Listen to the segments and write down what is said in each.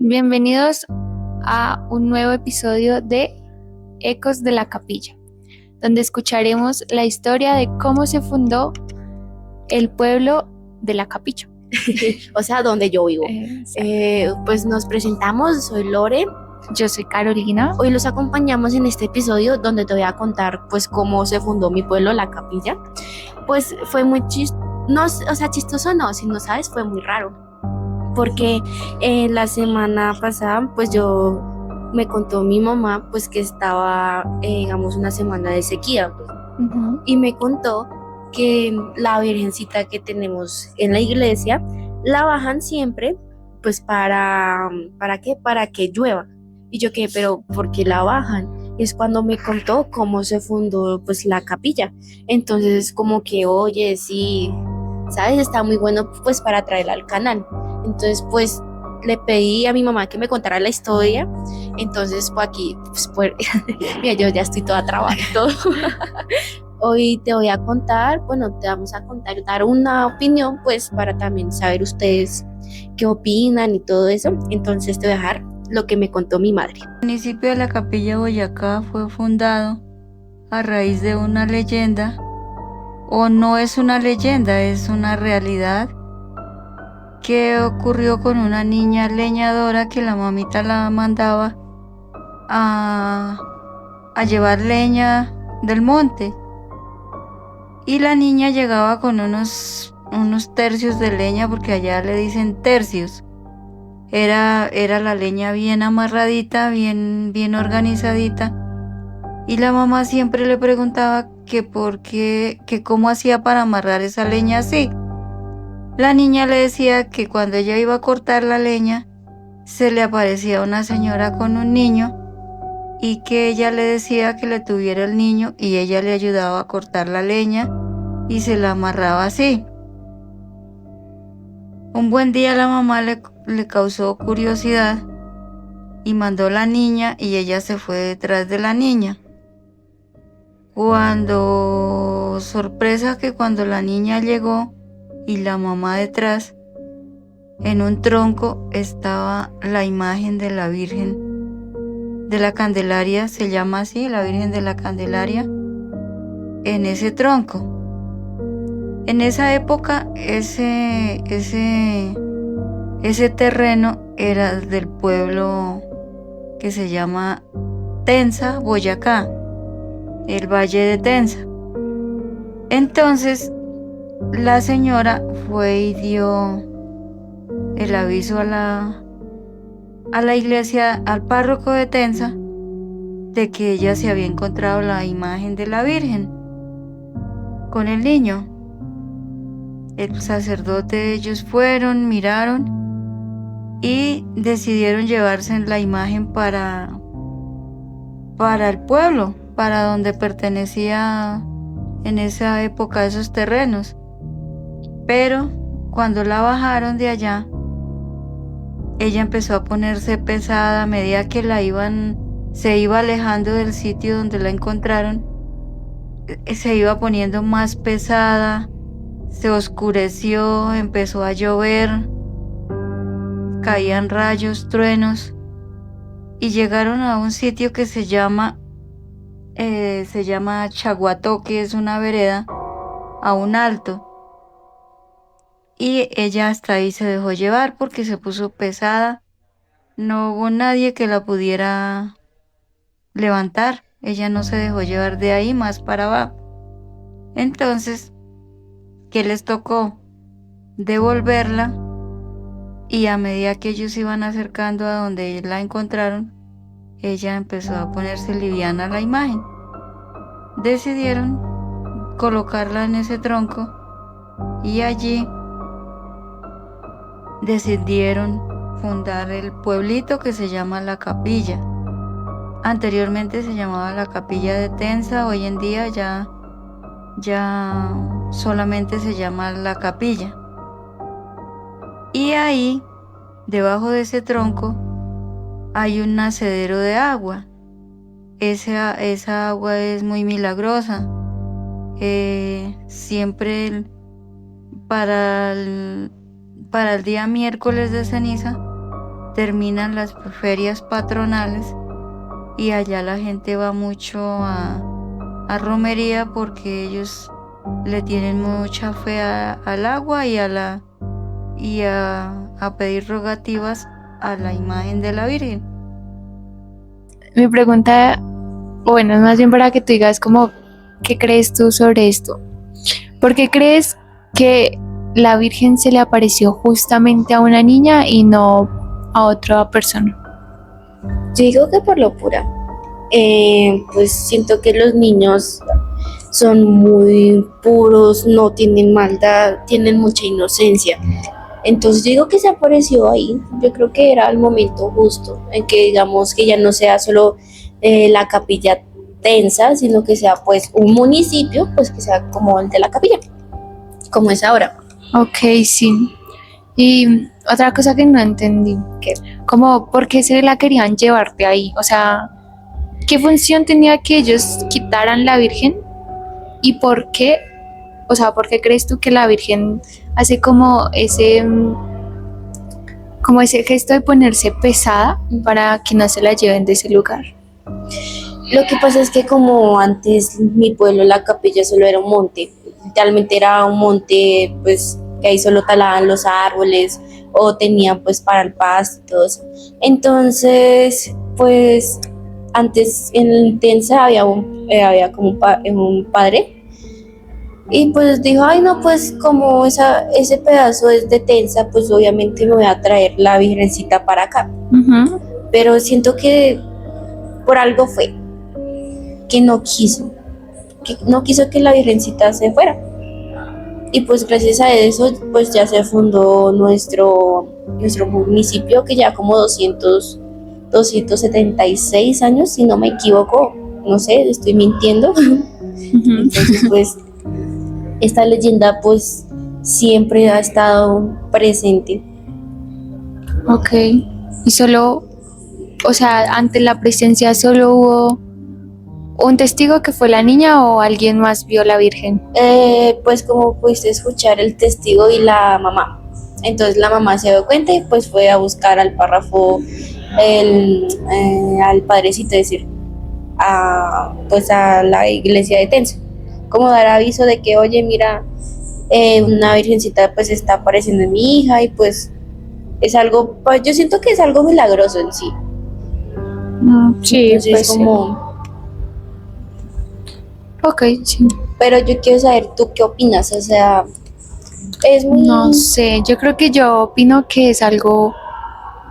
Bienvenidos a un nuevo episodio de Ecos de la Capilla, donde escucharemos la historia de cómo se fundó el pueblo de la Capilla. O sea, donde yo vivo. Exacto. Pues nos presentamos, soy Lore. Yo soy Carolina. Hoy los acompañamos en este episodio donde te voy a contar pues cómo se fundó mi pueblo, La Capilla. Pues fue muy no, o sea, chistoso no, si no sabes, fue muy raro. Porque la semana pasada pues me contó mi mamá pues que estaba, digamos, una semana de sequía, pues. Y me contó que la virgencita que tenemos en la iglesia la bajan siempre pues ¿para qué? Para que llueva. Y yo qué, pero ¿por qué la bajan? Es cuando me contó cómo se fundó pues la capilla. Entonces como que, oye, sí, ¿sabes? Está muy bueno pues para traerla al canal. Entonces pues le pedí a mi mamá que me contara la historia. Entonces pues aquí, pues, mira, yo ya estoy toda trabada y todo. Hoy te voy a contar, bueno, te vamos a contar, dar una opinión, pues para también saber ustedes qué opinan y todo eso. Entonces te voy a dejar lo que me contó mi madre. El municipio de La Capilla, Boyacá, fue fundado a raíz de una leyenda, o no es una leyenda, es una realidad que ocurrió con una niña leñadora que la mamita la mandaba a llevar leña del monte. Y la niña llegaba con unos tercios de leña, porque allá le dicen tercios. Era la leña bien amarradita, bien organizadita. Y la mamá siempre le preguntaba que por qué, que cómo hacía para amarrar esa leña así. La niña le decía que cuando ella iba a cortar la leña, se le aparecía una señora con un niño y que ella le decía que le tuviera el niño y ella le ayudaba a cortar la leña y se la amarraba así. Un buen día la mamá le causó curiosidad y mandó a la niña y ella se fue detrás de la niña. Sorpresa que cuando la niña llegó y la mamá detrás, en un tronco estaba la imagen de la Virgen de la Candelaria, se llama así, la Virgen de la Candelaria, en ese tronco. En esa época ese terreno era del pueblo que se llama Tensa, Boyacá, el Valle de Tensa. Entonces la señora fue y dio el aviso a la iglesia, al párroco de Tensa, de que ella se había encontrado la imagen de la Virgen con el niño. El sacerdote, ellos fueron, miraron y decidieron llevarse la imagen para el pueblo, para donde pertenecía en esa época esos terrenos. Pero cuando la bajaron de allá, ella empezó a ponerse pesada a medida que se iba alejando del sitio donde la encontraron. Se iba poniendo más pesada, se oscureció, empezó a llover, caían rayos, truenos y llegaron a un sitio que se llama Chaguató, que es una vereda a un alto. Y ella hasta ahí se dejó llevar porque se puso pesada. No hubo nadie que la pudiera levantar. Ella no se dejó llevar de ahí más para abajo. Entonces, ¿qué les tocó? Devolverla. Y a medida que ellos iban acercando a donde la encontraron, ella empezó a ponerse liviana la imagen. Decidieron colocarla en ese tronco y allí decidieron fundar el pueblito que se llama La Capilla. Anteriormente se llamaba La Capilla de Tensa, hoy en día ya solamente se llama La Capilla. Y ahí, debajo de ese tronco, hay un nacedero de agua. Esa agua es muy milagrosa. Siempre para el día miércoles de ceniza terminan las ferias patronales y allá la gente va mucho a romería porque ellos le tienen mucha fe al agua y a pedir rogativas a la imagen de la Virgen. Mi pregunta, bueno, es más bien para que tú digas como, ¿qué crees tú sobre esto? ¿Por qué crees que la Virgen se le apareció justamente a una niña y no a otra persona? Yo digo que por locura. Pues siento que los niños son muy puros, no tienen maldad, tienen mucha inocencia. Entonces yo digo que se apareció ahí. Yo creo que era el momento justo en que digamos que ya no sea solo la capilla Tensa, sino que sea pues un municipio, pues que sea como el de la capilla, como es ahora. Ok, sí. Y otra cosa que no entendí, ¿Qué? como, ¿por qué se la querían llevarte ahí? O sea, ¿qué función tenía que ellos quitaran la Virgen? ¿Y por qué? O sea, ¿por qué crees tú que la Virgen hace como ese gesto de ponerse pesada para que no se la lleven de ese lugar? Lo que pasa es que como antes mi pueblo, la capilla solo era un monte, literalmente era un monte pues que ahí solo talaban los árboles o tenían pues para el pasto y todo eso. Entonces pues antes en Tensa había como un padre y pues dijo, ay no, pues como ese pedazo es de Tensa, pues obviamente me voy a traer la Virgencita para acá. Ujú. Pero siento que por algo fue, que no quiso que la Virgencita se fuera. Y pues gracias a eso, pues ya se fundó nuestro municipio, que ya como 276 años, si no me equivoco, no sé, estoy mintiendo. Ujú. Entonces, pues, esta leyenda, pues, siempre ha estado presente. Ok. Y solo, o sea, ante la presencia solo hubo un testigo que fue la niña o alguien más vio la Virgen. Pues como pudiste escuchar el testigo y la mamá. Entonces la mamá se dio cuenta y pues fue a buscar al párrafo, al padrecito, es decir, pues a la iglesia de Tenso. Como dar aviso de que, oye, mira, una virgencita pues está apareciendo en mi hija y pues es algo, pues yo siento que es algo milagroso en sí. Sí, Entonces pues como... ok, sí. Pero yo quiero saber tú qué opinas, o sea, es muy... No sé, yo creo que yo opino que es algo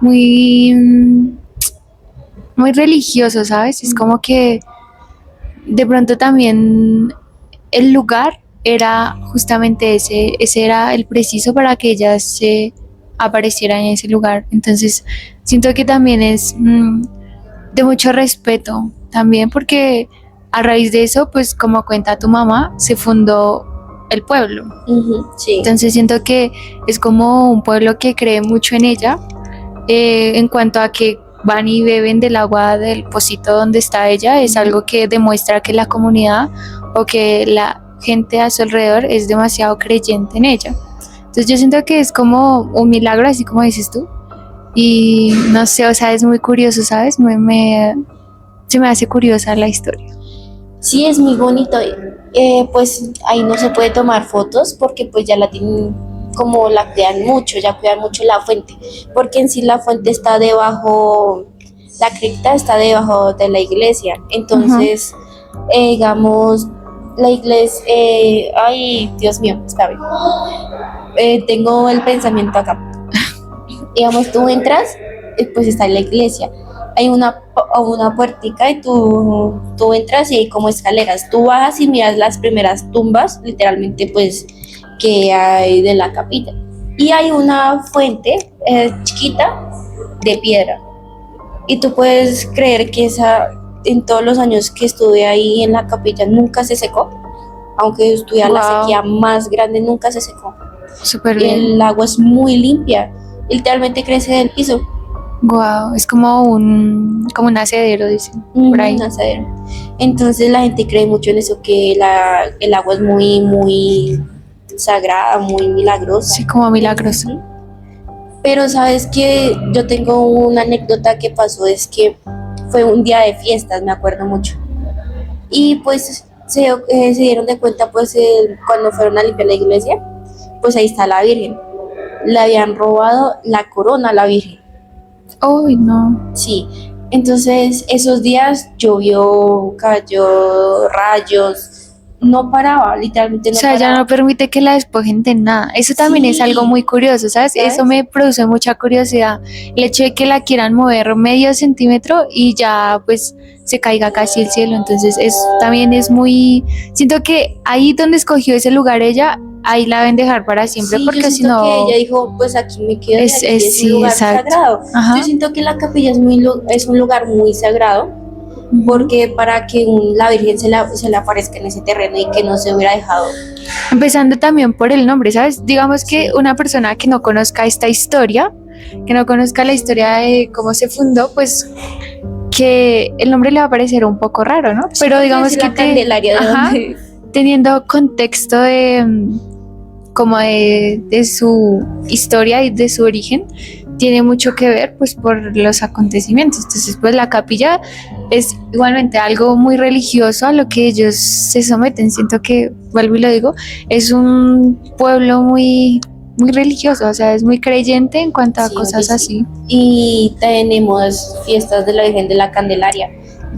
muy, muy religioso, ¿sabes? Es como que de pronto también el lugar era justamente ese era el preciso para que ella se apareciera en ese lugar. Entonces, siento que también es de mucho respeto, también porque a raíz de eso, pues como cuenta tu mamá, se fundó el pueblo. Sí. Entonces siento que es como un pueblo que cree mucho en ella, en cuanto a que van y beben del agua del pocito donde está ella, es algo que demuestra que la comunidad o que la gente a su alrededor es demasiado creyente en ella. Entonces yo siento que es como un milagro, así como dices tú, y no sé, o sea, es muy curioso, ¿sabes? Se me hace curiosa la historia. Sí, es muy bonito. Pues ahí no se puede tomar fotos porque pues ya la tienen, como la cuidan mucho, ya cuidan mucho la fuente, porque en sí la fuente está debajo, la cripta está debajo de la iglesia. Entonces, digamos, la iglesia, ay, Dios mío, está bien. Tengo el pensamiento acá. Digamos, tú entras, pues está en la iglesia. Hay una puertica y tú entras y hay como escaleras. Tú bajas y miras las primeras tumbas, literalmente, pues, que hay de la capilla. Y hay una fuente chiquita de piedra. Y tú puedes creer que en todos los años que estuve ahí en la capilla, nunca se secó. Aunque estuviera la sequía más grande, nunca se secó. Súper Y bien. el agua es muy limpia, literalmente crece del piso. Wow, es como un asedero, dicen, por ahí. Un asadero. Entonces la gente cree mucho en eso, que el agua es muy, muy sagrada, muy milagrosa. Sí, como milagroso. Pero sabes que yo tengo una anécdota que pasó, es que fue un día de fiestas, me acuerdo mucho. Y pues se dieron de cuenta pues cuando fueron a limpiar la iglesia, pues ahí está la Virgen. Le habían robado la corona a la Virgen. Uy, no. Sí, entonces esos días llovió, cayó rayos, no paraba, literalmente O no sea, ya paraba. no permite que la despojen de nada. Eso también es Sí. algo muy curioso, ¿sabes? ¿Sabes? Eso me produce mucha curiosidad. El hecho de que la quieran mover medio centímetro y ya pues se caiga casi el cielo. Entonces también es muy... Siento que ahí donde escogió ese lugar ella, ahí la deben dejar para siempre Sí, porque yo si siento que no... ella dijo, pues aquí me quedo y Es, aquí es un sí, lugar exacto. sagrado. Ajá. Yo siento que la capilla es un lugar muy sagrado, porque para que la Virgen se le aparezca en ese terreno y que no se hubiera dejado. Empezando también por el nombre, ¿sabes? Digamos que Sí. una persona que no conozca esta historia, que no conozca la historia de cómo se fundó, pues que el nombre le va a parecer un poco raro, ¿no? Sí, Pero porque digamos es que la Candelaria de ajá, donde... teniendo contexto de como de su historia y de su origen, tiene mucho que ver pues por los acontecimientos. Entonces pues la capilla es igualmente algo muy religioso a lo que ellos se someten. Siento que, vuelvo y lo digo, es un pueblo muy muy religioso, o sea, es muy creyente en cuanto a Sí, cosas oye, sí. así. Y tenemos fiestas de la Virgen de la Candelaria.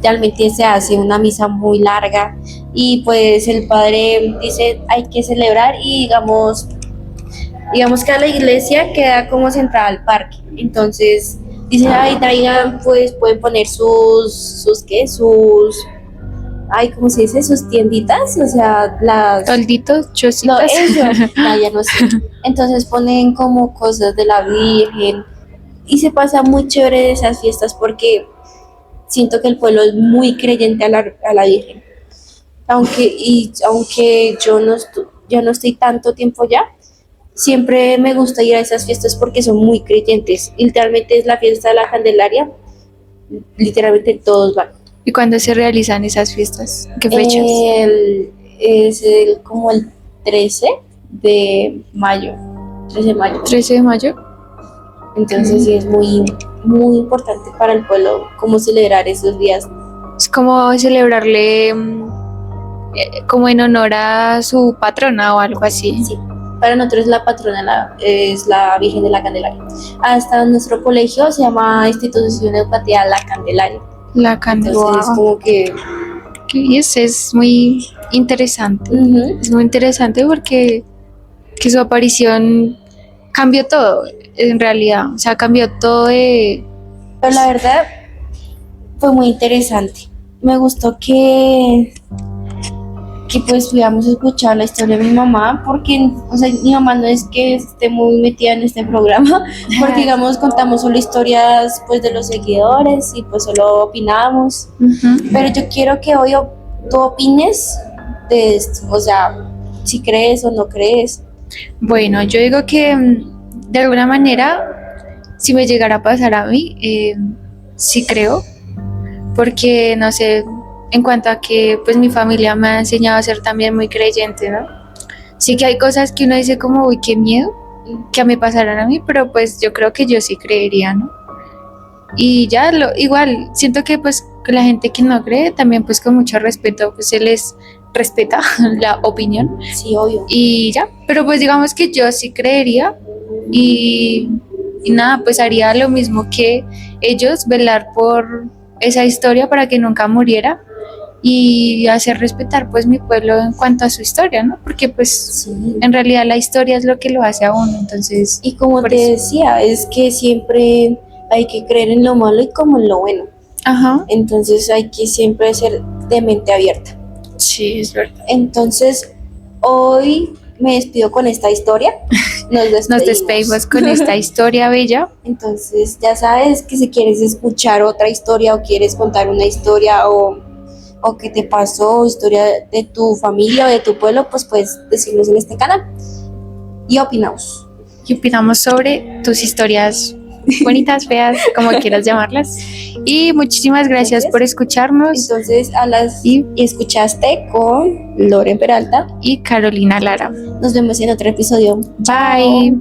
Realmente se hace una misa muy larga y pues el padre dice hay que celebrar y digamos que a la iglesia queda como centrada al parque. Entonces dice, ay, traigan, pues pueden poner ay, ¿cómo se dice? Sus tienditas, o sea, Tolditos, no, chocitas. eso, ya no sé. Entonces ponen como cosas de la Virgen y se pasa muy chévere esas fiestas porque siento que el pueblo es muy creyente a la Virgen. Aunque yo no estoy tanto tiempo ya, siempre me gusta ir a esas fiestas porque son muy creyentes. Literalmente es la fiesta de la Candelaria, literalmente todos van. ¿Y cuándo se realizan esas fiestas? ¿Qué fechas? Como el 13 de mayo. 13 de mayo. 13 de mayo. Entonces sí es muy, muy importante para el pueblo como celebrar esos días. Es como celebrarle como en honor a su patrona o algo así. Sí, para nosotros la patrona es la Virgen de la Candelaria. Hasta nuestro colegio se llama Institución Educativa La Candelaria. La Candelaria. Entonces como que... Es muy interesante. Es muy interesante porque que su aparición cambió todo, en realidad. O sea, cambió todo de... Pero la verdad fue muy interesante. Me gustó que pues pudiéramos escuchar la historia de mi mamá, porque, o sea, mi mamá no es que esté muy metida en este programa, porque digamos contamos solo historias pues de los seguidores y pues solo opinamos, pero yo quiero que hoy tú opines de esto, o sea, si crees o no crees. Bueno, yo digo que de alguna manera, si me llegara a pasar a mí, sí creo, porque no sé, en cuanto a que pues mi familia me ha enseñado a ser también muy creyente, ¿no? Sí que hay cosas que uno dice como, uy, qué miedo que me pasaran a mí, pero pues yo creo que yo sí creería, ¿no? Y ya, igual, siento que pues la gente que no cree, también pues con mucho respeto, pues se les respeta la opinión. Sí, obvio. Y ya, pero pues digamos que yo sí creería y nada, pues haría lo mismo que ellos, velar por esa historia para que nunca muriera y hacer respetar pues mi pueblo en cuanto a su historia, ¿no? Porque pues Sí. en realidad la historia es lo que lo hace a uno, entonces... Y como por te eso. decía, es que siempre hay que creer en lo malo y como en lo bueno. Ajá. Entonces hay que siempre ser de mente abierta. Sí, es verdad. Entonces, hoy me despido con esta historia. Nos despedimos con esta historia bella. Entonces, ya sabes que si quieres escuchar otra historia o quieres contar una historia o qué te pasó, historia de tu familia o de tu pueblo, pues puedes decirnos en este canal y opinamos. Y opinamos sobre tus historias bonitas, feas, como quieras llamarlas. Y muchísimas gracias por escucharnos. Entonces, y escuchaste con Loren Peralta y Carolina Lara. Nos vemos en otro episodio. Bye.